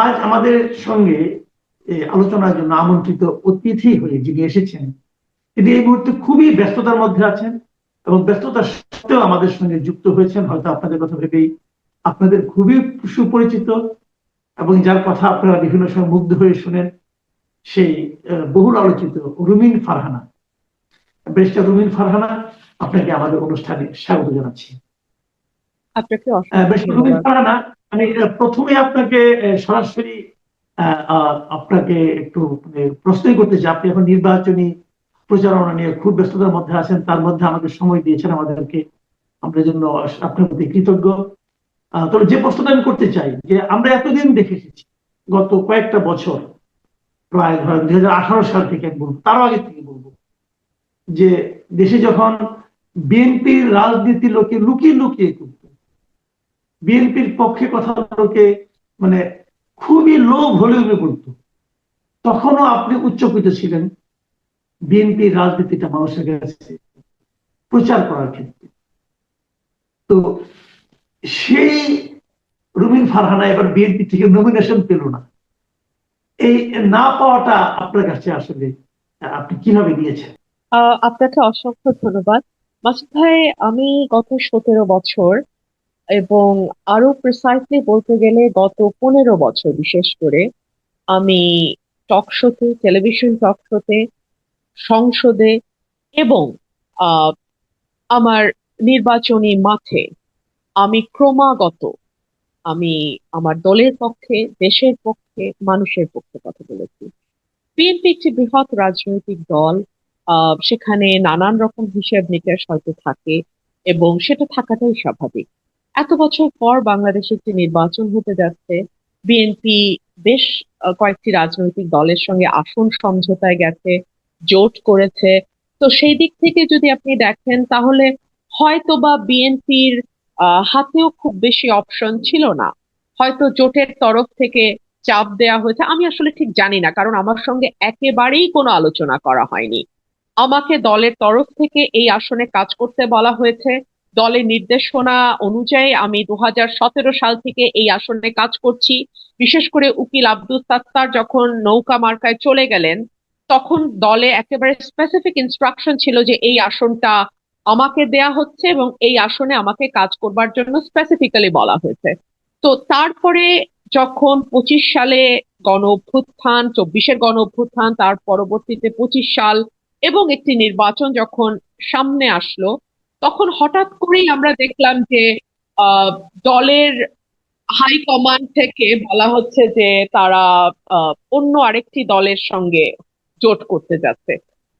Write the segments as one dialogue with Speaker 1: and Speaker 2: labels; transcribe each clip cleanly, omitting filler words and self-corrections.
Speaker 1: আজ আমাদের সঙ্গে আলোচনার জন্য আমন্ত্রিত অতিথি হয়ে যিনি এসেছেন, তিনি এই মুহূর্তে খুবই ব্যস্ততার মধ্যে আছেন এবং ব্যস্ততা সত্ত্বেও আমাদের সঙ্গে যুক্ত হয়েছেন। হয়তো আপনাদের কথা ভেবেই আপনাদের খুবই সুপরিচিত এবং যার কথা আপনারা বিভিন্ন সময় মুগ্ধ হয়ে শুনেন, সেই বহুল আলোচিত রুমিন ফারহানা। ব্যারিস্টার রুমিন ফারহানা, আপনাকে আমাদের অনুষ্ঠানে স্বাগত জানাচ্ছি।
Speaker 2: আপনাকে অসংখ্য
Speaker 1: ব্যারিস্টার রুমিন
Speaker 2: ধন্যবাদ।
Speaker 1: ফারহানা, আমি প্রথমে আপনাকে সরাসরি আপনাকে একটু প্রশ্নই করতে চাই। আপনি এখন নির্বাচনী প্রচারণা নিয়ে খুব ব্যস্ততার মধ্যে আছেন, তার মধ্যে আমাদের সময় দিয়েছেন আমাদেরকে, আমরা জন্য আপনার প্রতি কৃতজ্ঞ। তবে যে প্রশ্নটা আমি করতে চাই, যে আমরা এতদিন দেখে এসেছি, গত কয়েকটা বছর, প্রায় ধরেন 2018 সাল থেকে আমি বলবো, তারও আগে থেকে বলবো, যে দেশে যখন বিএনপির রাজনীতি লোকে লুকিয়ে লুকিয়ে করত, বিএনপির পক্ষে কথা লোকে মানে খুবই লো ভলিউমে বলতো, তখনও আপনি উচ্চকিত ছিলেন বিএনপির রাজনীতিটা মানুষের কাছে প্রচার করার ক্ষেত্রে। তো সেই রুমিন ফারহানা এবার বিএনপি থেকে নমিনেশন পেল না, এই না পাওয়াটা আপনার কাছে আসলে আপনি কিভাবে নিয়েছেন?
Speaker 2: আপনাকে অসংখ্য ধন্যবাদ মাসুদ ভাই। আমি গত 17 বছর, এবং আরো প্রিসাইসলি বলতে গেলে গত 15 বছর বিশেষ করে, আমি টক শোতে, টেলিভিশন টক শোতে, সংসদে এবং আহ, আমার নির্বাচনী মাঠে আমি ক্রমাগত আমি আমার দলের পক্ষে, দেশের পক্ষে, মানুষের পক্ষে কথা বলেছি। বিএনপি একটি বৃহৎ রাজনৈতিক দল। সেখানে নানান রকম হিসেব নিকেশ হয়তো থাকে, এবং সেটা থাকাটাই স্বাভাবিক। এত বছর পর বাংলাদেশে একটি নির্বাচন হতে যাচ্ছে। বিএনপি বেশ কয়েকটি রাজনৈতিক দলের সঙ্গে আসন সমঝোতায় গেছে, জোট করেছে। তো সেই দিক থেকে যদি আপনি দেখেন, তাহলে হয়তো বা বিএনপির হাতেও খুব বেশি অপশন ছিল না। হয়তো জোটের তরফ থেকে চাপ দেয়া হয়েছে, আমি আসলে ঠিক জানি না, কারণ আমার সঙ্গে একেবারেই কোনো আলোচনা করা হয়নি। আমাকে দলের তরফ থেকে এই আসনে কাজ করতে বলা হয়েছে। দলের নির্দেশনা অনুযায়ী আমি 2017 সাল থেকে এই আসনে কাজ করছি। বিশেষ করে উকিল আব্দুল সাত্তার যখন নৌকা মার্কায় চলে গেলেন, তখন দলে একেবারে স্পেসিফিক ইনস্ট্রাকশন ছিল যে এই আসনটা আমাকে দেয়া হচ্ছে, এবং এই আসনে আমাকে কাজ করবার জন্য স্পেসিফিক্যালি বলা হয়েছে। তো তারপরে যখন 25 সালে গণ অভ্যুত্থান, 24-এর গণ অভ্যুত্থান, তার পরবর্তীতে 25 সাল এবং একটি নির্বাচন যখন সামনে আসলো, তখন হঠাৎ করেই আমরা দেখলাম যে আহ, দলের হাই কমান্ড থেকে বলা হচ্ছে যে তারা অন্য আরেকটি দলের সঙ্গে জোট করতে যাচ্ছে।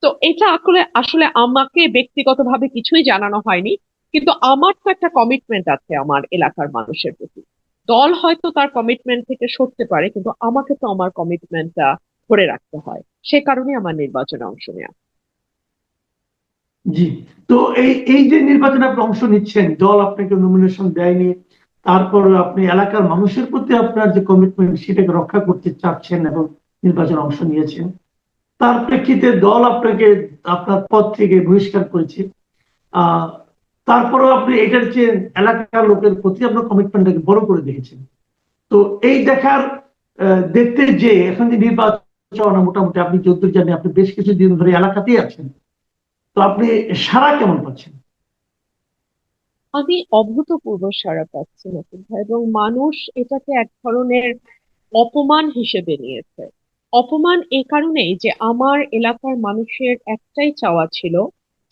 Speaker 2: তো এটা আসলে আসলে আমাকে ব্যক্তিগতভাবে কিছুই জানানো হয়নি, কিন্তু আমার তো একটা কমিটমেন্ট আছে আমার এলাকার মানুষের প্রতি। দল হয়তো তার কমিটমেন্ট থেকে সরতে পারে, কিন্তু আমাকে তো আমার কমিটমেন্টটা ধরে রাখতে হয়। সে কারণে আমার নির্বাচনে অংশ নেওয়া।
Speaker 1: জি। তো এই এই যে নির্বাচনে আপনি অংশ নিচ্ছেন, দল আপনাকে নমিনেশন দেয়নি, তারপরে আপনি এলাকার মানুষের প্রতি আপনার যে কমিটমেন্ট সেটাকে রক্ষা করতে চাচ্ছেন এবং নির্বাচনে অংশ নিয়েছেন, তার প্রেক্ষিতে দল আপনাকে আপনার পদ থেকে বহিষ্কার করেছে। আহ তারপরেও আপনি এটার চেয়ে এলাকার লোকের প্রতি আপনার কমিটমেন্টটাকে বড় করে দেখেছেন। তো এই দেখার দেখতে যে এখন যে নির্বাচন, মোটামুটি আপনি যতদূর জানেন আপনি বেশ কিছুদিন ধরে এলাকাতেই আছেন, তো আপনি সারা কেমন পাচ্ছেন?
Speaker 2: আমি অভূতপূর্ব সাড়া পাচ্ছি নতুন ভাই, এবং মানুষ এটাকে এক ধরনের অপমান হিসেবে নিয়েছে। অপমান এই কারণেই যে আমার এলাকার মানুষের একটাই চাওয়া ছিল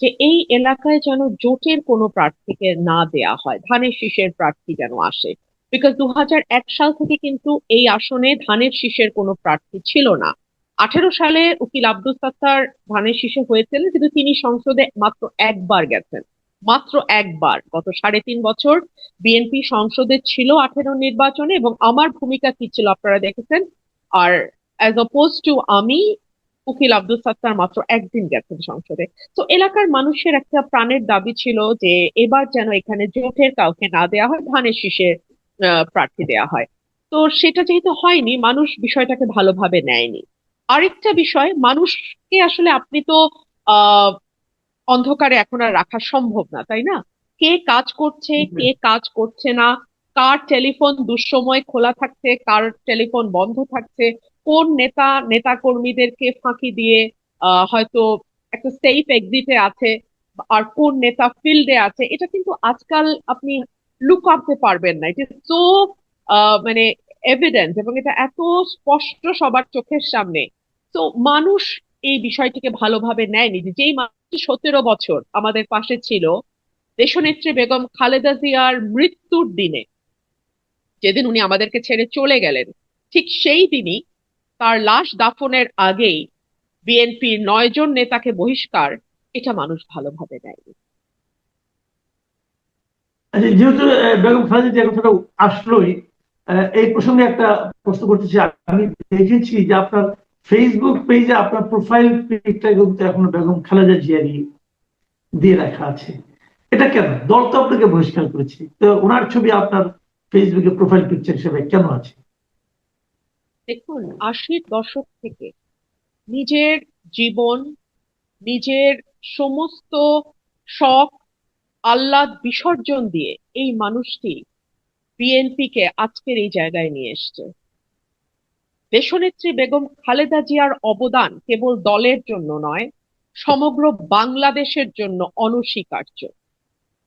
Speaker 2: যে এই এলাকায় যেন জোটের কোনো প্রার্থীকে না দেয়া হয়, ধানের শীষের প্রার্থী যেন আসে। বিকজ 2001 সাল থেকে কিন্তু এই আসনে ধানের শীষের কোনো প্রার্থী ছিল না। 18 সালে উকিল আব্দুল সাত্তার ধানের শীষে হয়েছিলেন, কিন্তু তিনি সংসদে মাত্র একবার গেছেন। মাত্র একবার গত 3.5 বছর বিএনপি সংসদে ছিল 18 নির্বাচনে, এবং আমার ভূমিকা কি ছিল আপনারা দেখেছেন। আর অ্যাজ অপোজ টু আমি, উকিল আব্দুল সাত্তার মাত্র একদিন গেছেন সংসদে। তো এলাকার মানুষের একটা প্রাণের দাবি ছিল যে এবার যেন এখানে জোটের কাউকে না দেয়া হয়, ধানের শীষে প্রার্থী দেয়া হয়। তো সেটা যেহেতু হয়নি, মানুষ বিষয়টাকে ভালোভাবে নেয়নি। আরেকটা বিষয়, মানুষকে আসলে আপনি তো আহ অন্ধকারে এখন আর রাখা সম্ভব না, তাই না? কে কাজ করছে, কে কাজ করছে না, কার টেলিফোন দুঃসময় খোলা থাকছে, কার টেলিফোন বন্ধ থাকছে, কোন নেতা কর্মীদেরকে ফাঁকি দিয়ে হয়তো একটা সেফ এক্সিটে আছে, আর কোন নেতা ফিল্ডে আছে, এটা কিন্তু আজকাল আপনি লুক করতে পারবেন না। ইট ইজ সো মানে এভিডেন্ট, এবং এটা এত স্পষ্ট সবার চোখের সামনে। তো মানুষ এই বিষয়টিকে ভালোভাবে নেয়নি, যে যেই মানুষ 17 বছর আমাদের পাশে ছিল দেশনেত্রী বেগম খালেদা জিয়ার মৃত্যুর দিনে, যেদিন উনি আমাদেরকে ছেড়ে চলে গেলেন, ঠিক সেই দিনই তার লাশ দাফনের আগেই বিএনপির 9 জন নেতাকে বহিষ্কার, এটা মানুষ ভালোভাবে নেয়নি।
Speaker 1: আচ্ছা, যেহেতু বেগম খালেদা জিয়ার কথাটা আসলোই, এই প্রসঙ্গে একটা প্রশ্ন করতে চাই। আমি দেখেছি যে আপনার ফেসবুক পেজে আপনার প্রোফাইল পিকটা কিন্তু এখনো বেগম খালেদা জিয়ারই দিয়ে রাখা আছে। এটা কেন? দল তো আপনাকে বহিষ্কার করেছে, তো ওনার ছবি আপনার ফেসবুকে প্রোফাইল পিকচার হিসেবে কেন আছে?
Speaker 2: দেখুন, 80-র দশক থেকে নিজের জীবন, নিজের সমস্ত শখ আহ্লাদ বিসর্জন দিয়ে এই মানুষটি বিএনপি কে আজকের এই জায়গায় নিয়ে এসেছে। দেশনেত্রী বেগম খালেদা জিয়ার অবদান কেবল দলের জন্য নয়, সমগ্র বাংলাদেশের জন্য অনস্বীকার্য।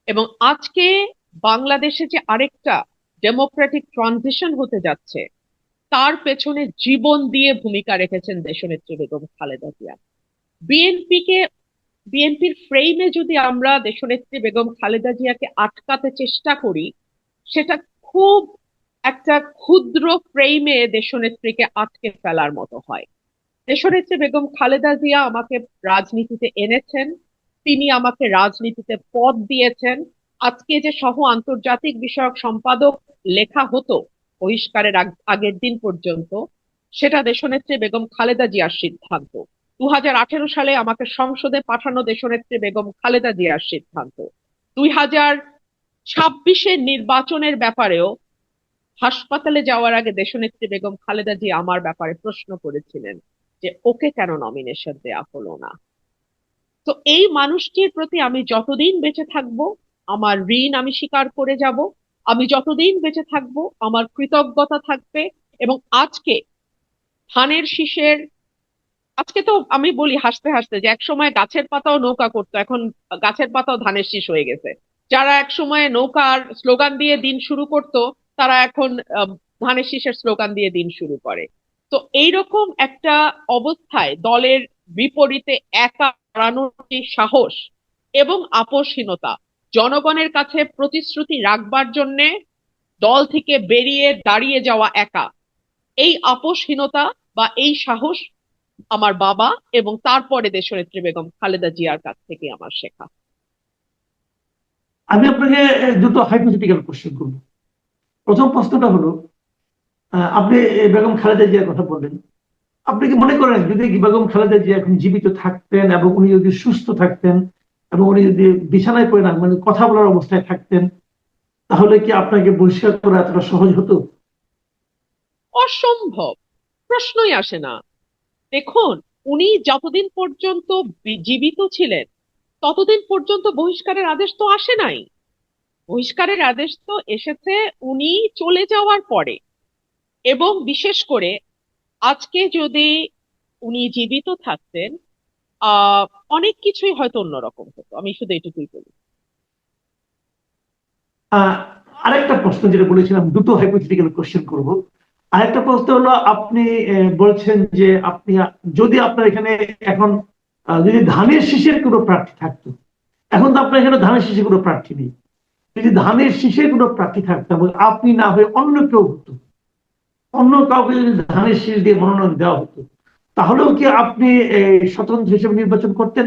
Speaker 2: এবং আজকে বাংলাদেশে যে আরেকটা ডেমোক্রেটিক ট্রানজিশন হতে যাচ্ছে, তার পেছনে জীবন দিয়ে ভূমিকা রেখেছেন দেশনেত্রী বেগম খালেদা জিয়া। বিএনপিকে বিএনপির ফ্রেমে যদি আমরা দেশনেত্রী বেগম খালেদা জিয়াকে আটকাতে চেষ্টা করি, সেটা খুব একটা ক্ষুদ্র ফ্রেমে দেশনেত্রীকে আটকে ফেলার মতো হয়। দেশনেত্রী বেগম খালেদা জিয়া আমাকে রাজনীতিতে এনেছেন, তিনি আমাকে রাজনীতিতে পদ দিয়েছেন। আজকে যে সহ আন্তর্জাতিক বিষয়ক সম্পাদক লেখা হতো বহিষ্কারের আগের দিন পর্যন্ত, সেটা দেশনেত্রী বেগম খালেদা জিয়ার সিদ্ধান্ত। 2018 সালে আমাকে সংসদে পাঠানো দেশনেত্রী বেগম খালেদা জিয়ার সিদ্ধান্ত। 2026-এর নির্বাচনের ব্যাপারেও হাসপাতালে যাওয়ার আগে দেশনেত্রী বেগম খালেদা জিয়া আমার ব্যাপারে প্রশ্ন করেছিলেন যে ওকে কেন নমিনেশন দেয়া হলো না। তো এই মানুষটির প্রতি আমি যতদিন বেঁচে থাকবো আমার ঋণ আমি স্বীকার করে যাব। আমি যতদিন বেঁচে থাকবো আমার কৃতজ্ঞতা থাকবে। এবং আজকে ধানের শীষের, আজকে তো আমি বলি হাসতে হাসতে যে একসময় গাছের পাতাও নৌকা করতো, এখন গাছের পাতাও ধানের শীষ হয়ে গেছে। যারা একসময় নৌকার স্লোগান দিয়ে দিন শুরু করতো, তারা এখন ধানের শীষের স্লোগান দিয়ে দিন শুরু করে। তো এইরকম একটা অবস্থায় দলের বিপরীতে একা দাঁড়ানোর যে সাহস এবং আপোষহীনতা, জনগণের কাছে প্রতিশ্রুতি রাখবার জন্যে দল থেকে বেরিয়ে দাঁড়িয়ে যাওয়া একা, এই আপোষহীনতা বা এই সাহস আমার বাবা এবং তারপরে দেশনেত্রী বেগম খালেদা জিয়ার কাছ থেকে আমার শেখা।
Speaker 1: আমি আপনাকে দুটো হাইপোথেটিক্যাল কোশ্চেন করবো। প্রথম প্রশ্নটা হলো, আপনি বেগম খালেদা জিয়ার কথা বললেন। আপনি কি মনে করেন যদি বেগম খালেদা জিয়া এখন জীবিত থাকতেন এবং উনি যদি সুস্থ থাকতেন এবং উনি যদি বিছানায় পড়ে না মানে কথা বলার অবস্থায় থাকতেন, তাহলে কি আপনাকে বহিষ্কার করা এতটা সহজ হতো?
Speaker 2: অসম্ভব, প্রশ্নই আসে না। দেখুন, উনি যতদিন পর্যন্ত জীবিত ছিলেন ততদিন পর্যন্ত বহিষ্কারের আদেশ তো আসে নাই। বহিষ্কারের আদেশ তো এসেছে উনি চলে যাওয়ার পরে। এবং বিশেষ করে আজকে যদি উনি জীবিত থাকতেন, আহ অনেক কিছুই হয়তো অন্যরকম হতো, আমি শুধু এটুকুই বলি।
Speaker 1: আহ আরেকটা প্রশ্ন যেটা বলেছিলাম, দুটো হাইপোথেটিক্যাল কোশ্চেন করব। আরেকটা প্রশ্ন হলো, আপনি বলছেন যে আপনি যদি আপনার এখানে এখন যদি ধানের শীষের কোনো প্রার্থী থাকতো, এখন তো আপনার এখানে ধানের শীষের কোনো প্রার্থী নেই। যদি ধানের শীষের কোনো প্রার্থী থাকতো এবং আপনি না হয়ে অন্য কেউ হতো, অন্য কাউকে যদি ধানের শীষ দিয়ে মনোনয়ন দেওয়া হতো, তাহলেও কি আপনি স্বতন্ত্র হিসেবে নির্বাচন করতেন?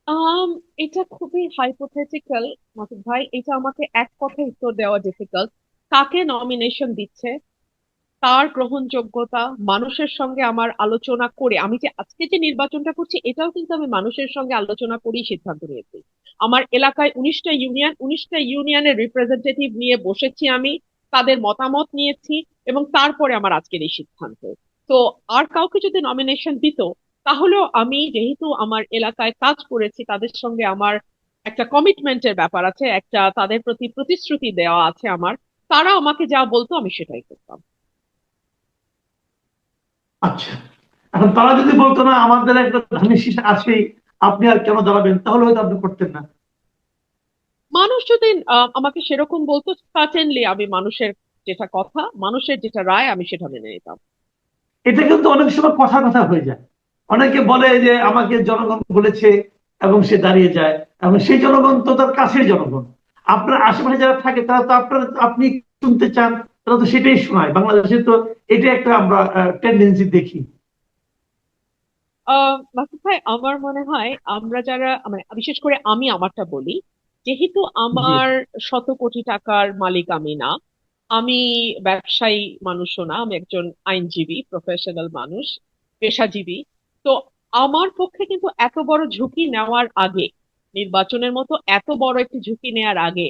Speaker 2: আম এটা খুবই হাইপোথেটিক্যাল মাসুদ ভাই, এটা আমাকে এক কথায় উত্তর দেওয়া ডিফিকাল্ট। কাকে নমিনেশন দিচ্ছে, তার গ্রহণযোগ্যতা, মানুষের সঙ্গে আমার আলোচনা করে, আমি যে আজকে যে নির্বাচনটা করছি এটাও কিন্তু আমি মানুষের সঙ্গে আলোচনা করেই সিদ্ধান্ত নিয়েছি। আমার এলাকায় 19টা ইউনিয়নের রিপ্রেজেন্টেটিভ নিয়ে বসেছি আমি, তাদের মতামত নিয়েছি, এবং তারপরে আমার আজকের এই সিদ্ধান্ত। তো আর কাউকে যদি নমিনেশন দিত, তাহলেও আমি যেহেতু আমার এলাকায় কাজ করেছি, তাদের সঙ্গে আমার একটা কমিটমেন্টের ব্যাপার আছে, একটা তাদের প্রতি প্রতিশ্রুতি দেওয়া আছে আমার। তারা আমাকে যা বলতো আমি সেটাই করতাম।
Speaker 1: আচ্ছা, এখন তারা যদি বলতো না আমাদের একটা ধানের শীষ আছেই, আপনি আর কেন দাঁড়াবেন, তাহলে হয়তো আপনি করতেন না।
Speaker 2: মানুষ যদি আমাকে সেরকম বলতো, সার্টেনলি আমি মানুষের যেটা কথা, মানুষের যেটা রায়, আমি সেটা মেনে নিতাম।
Speaker 1: এটা কিন্তু অনেক সময় কথা কথা হয়ে যায়। অনেকে বলে যে আমাকে জনগণ বলেছে, এবং সে দাঁড়িয়ে যায়, এবং সেই জনগণ তো তার কাছের জনগণ। আপনার আশেপাশে যারা থাকে তারা তো আপনার, আপনি শুনতে চান, তারা তো সেটাই শোনায়। বাংলাদেশে তো এটা একটা আমরা টেন্ডেন্সি দেখি।
Speaker 2: মাসুদ ভাই, আমার মনে হয় আমরা যারা, মানে বিশেষ করে আমি আমারটা বলি, যেহেতু
Speaker 1: জি।
Speaker 2: আমার শত কোটি টাকার মালিক আমি না, আমি ব্যবসায়ী মানুষও না, আমি একজন আইনজীবী, প্রফেশনাল মানুষ, পেশাজীবী। তো আমার পক্ষে কিন্তু এত বড় ঝুঁকি নেওয়ার আগে, নির্বাচনের মতো এত বড় একটি ঝুঁকি নেওয়ার আগে,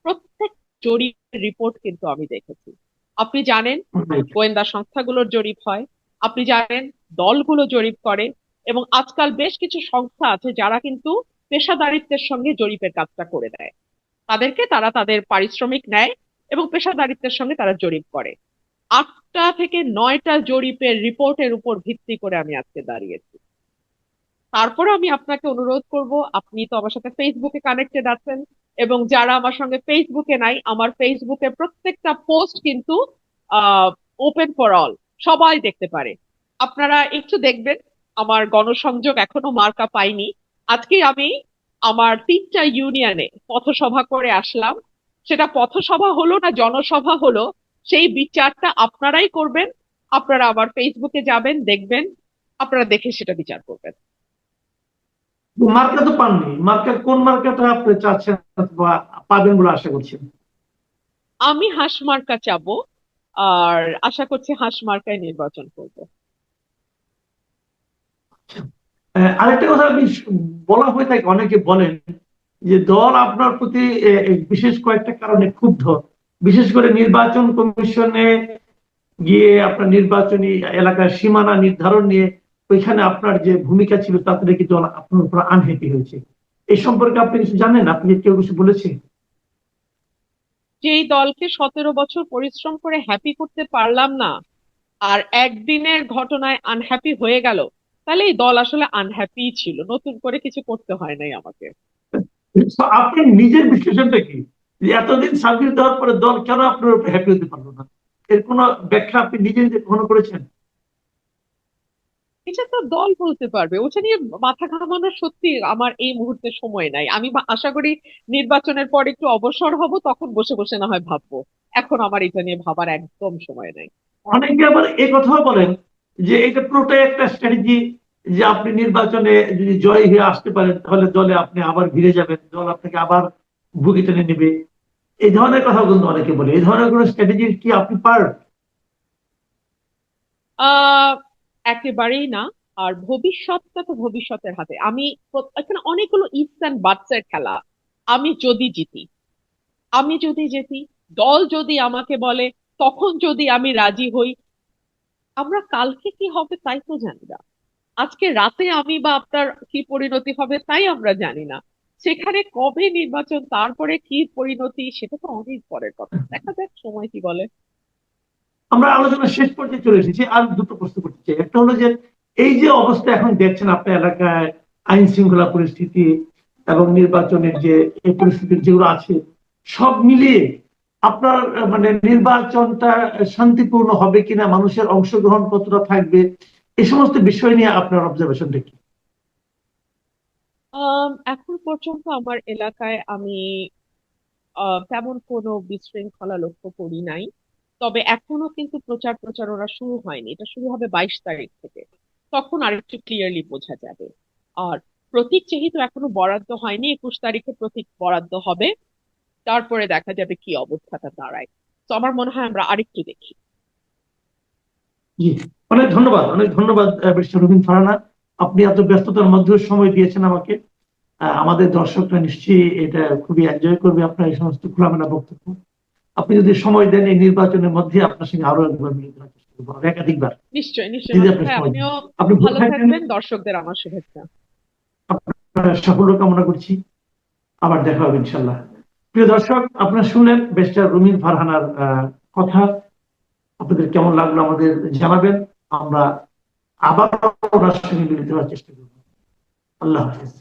Speaker 2: প্রত্যেক জরিপের রিপোর্ট কিন্তু আমি দেখেছি। আপনি জানেন,
Speaker 1: Right.
Speaker 2: গোয়েন্দা সংস্থাগুলোর জরিপ হয়, আপনি জানেন দলগুলো জরিপ করে, এবং আজকাল বেশ কিছু সংস্থা আছে যারা কিন্তু পেশাদারিত্বের সঙ্গে জরিপের কাজটা করে দেয়। তাদেরকে তারা তাদের পারিশ্রমিক নেয় এবং পেশাদারিত্বের সঙ্গে তারা জরিপ করে। 8টা থেকে 9টা জরিপের রিপোর্টের উপর ভিত্তি করে আমি আজকে দাঁড়িয়েছি। তারপরে আমি আপনাকে অনুরোধ করব, আপনি তো আমার সাথে ফেসবুকে কানেক্টেড আছেন, এবং যারা আমার সঙ্গে ফেসবুকে নাই, আমার ফেসবুকের প্রত্যেকটা পোস্ট কিন্তু ওপেন ফর অল, সবাই দেখতে পারে। আপনারা একটু দেখবেন, আমার গণসংযোগ এখনো মার্কা পাইনি। আজকে আমি আমার 3টা ইউনিয়নে পথসভা করে আসলাম। সেটা পথসভা হলো না জনসভা হলো, সেই বিচারটা আপনারাই করবেন। আপনারা আমার ফেসবুকে যাবেন, দেখবেন, আপনারা দেখে সেটা বিচার করবেন।
Speaker 1: মার্কা তো পাননি, মার্কা কোন মার্কাটা আপনি চাচ্ছেন অথবা পাবেন বলে আশা করছেন?
Speaker 2: আমি হাঁস মার্কা চাবো, আর আশা করছি হাঁস মার্কায় নির্বাচন করব।
Speaker 1: আরেকটা কথা আপনি বলা হয়ে থাকে, অনেকে বলেন যে দল আপনার প্রতি বিশেষ কয়েকটা কারণে ক্ষুব্ধ। বিশেষ করে নির্বাচন কমিশনে গিয়ে আপনার নির্বাচনী এলাকার সীমানা নির্ধারণ নিয়ে ওইখানে আপনার যে ভূমিকা ছিল তাতে নাকি দল আপনার উপর আনহ্যাপি হয়েছে। এই সম্পর্কে আপনি কিছু জানেন? আপনি কি কেউ কিছু বলেছে?
Speaker 2: যেই দলকে 17 বছর পরিশ্রম করে হ্যাপি করতে পারলাম না, আর একদিনের ঘটনায় আনহ্যাপি হয়ে গেল, তাহলে এই দল আসলে আনহ্যাপি ছিল, নতুন করে কিছু করতে হয় নাই আমাকে।
Speaker 1: তো আপনার নিজের বিশ্লেষণটা কি, যে এতদিন সার্ভিস দেওয়ার পরে দল কেন আপনার উপর হ্যাপি হতে পারলো না? এর কোনো ব্যাখ্যা আপনি নিজে নিজে কখনো করেছেন?
Speaker 2: এটা তো দল বলতে পারবে, ওটা নিয়ে মাথা ঘামানোর সত্যি আমার এই মুহূর্তে সময় নাই। আমি আশা করি নির্বাচনের পর একটু অবসর হব, তখন বসে বসে না হয় ভাববো। এখন আমার এটা নিয়ে ভাবার একদম সময় নাই।
Speaker 1: অনেকে আবার এই কথাও বলেন যে এটা পুরোটাই একটা স্ট্র্যাটেজি, যে আপনি নির্বাচনে যদি জয় হয়ে আসতে পারেন তাহলে দলে আপনি আবার ফিরে যাবেন, দল আপনাকে আবার বুকে টেনে নেবে। এই ধরনের কথা কিন্তু অনেকে বলে। এই ধরনের কোনো স্ট্র্যাটেজির কি আপনি পার্ট?
Speaker 2: আহ একেবারেই না। আর ভবিষ্যৎটা তো ভবিষ্যতের হাতে। আমি এখানে অনেকগুলো ইফস এন্ড বাটস এর খেলা। আমি যদি জিতি, আমি যদি জিতি, দল যদি আমাকে বলে, তখন যদি আমি রাজি হই। আমরা কালকে কি হবে তাই তো জানি না। আজকে রাতে আমি বা আপনার কি পরিণতি হবে তাই আমরা জানি না। সেখানে কবে নির্বাচন, তারপরে কি পরিণতি, সেটা তো অনেক পরের কথা, দেখা যাক সময় কি বলে।
Speaker 1: আমরা আলোচনা শেষ পর্যায়ে চলে এসেছি। আর দুটো প্রশ্ন করতে চাই। একটা হলো যে এই যে অবস্থা এখন দেখছেন আপনার এলাকায়, আইন শৃঙ্খলা পরিস্থিতি এবং নির্বাচনের যে এই পরিস্থিতি যেগুলো আছে, সব মিলিয়ে আপনার মানে নির্বাচনটা শান্তিপূর্ণ হবে কিনা, মানুষের অংশগ্রহণ কতটা থাকবে, এই সমস্ত বিষয় নিয়ে আপনার অবজারভেশনটা কি?
Speaker 2: এখন পর্যন্ত আমার এলাকায় আমি তেমন কোনো বিশৃঙ্খলা লক্ষ্য করি নাই। তবে এখনো কিন্তু প্রচার প্রচারণা শুরু হয়নি, এটা শুরু হবে 22 তারিখ থেকে। তখন আরেকটু ক্লিয়ারলি বোঝা যাবে। আর প্রতীক যেহেতু এখনো বরাদ্দ হয়নি, 21 তারিখে প্রতীক বরাদ্দ হবে, তারপরে দেখা যাবে কি অবস্থাটা দাঁড়ায়। তো আমার মনে হয় আমরা আরেকটু দেখি।
Speaker 1: জি, অনেক ধন্যবাদ, অনেক ধন্যবাদ ব্যারিস্টার রুবিন ফারহানা। আপনি এত ব্যস্ততার মধ্যেও সময় দিয়েছেন আমাকে। আমাদের দর্শকরা নিশ্চয়ই এটা খুবই এনজয় করবে আপনার এই সমস্ত খোলামেলা বক্তব্য। আপনি যদি সময় দেন এই নির্বাচনের মধ্যে আপনার সঙ্গে আরো একবার মিলিত হওয়ার চেষ্টা করবো, আরো একাধিকবার,
Speaker 2: নিশ্চয়ই নিশ্চয়ই
Speaker 1: যদি
Speaker 2: মাসুদ
Speaker 1: আপনি
Speaker 2: ভাই,
Speaker 1: সময় দেন।
Speaker 2: আপনিও
Speaker 1: আপনি ভালো
Speaker 2: ভালো
Speaker 1: থাকবেন,
Speaker 2: থাকবেন, দর্শকদের আমার শুভেচ্ছা।
Speaker 1: আপনার সাফল্য কামনা করছি। আবার দেখা হবে ইনশাল্লাহ। প্রিয় দর্শক, আপনারা শুনলেন ব্যারিস্টার রুমিন ফারহানার কথা। আপনাদের কেমন লাগলো আমাদের জানাবেন। আমরা আবার ওনার সঙ্গে মিলিত হওয়ার চেষ্টা করব। আল্লাহ হাফিজ।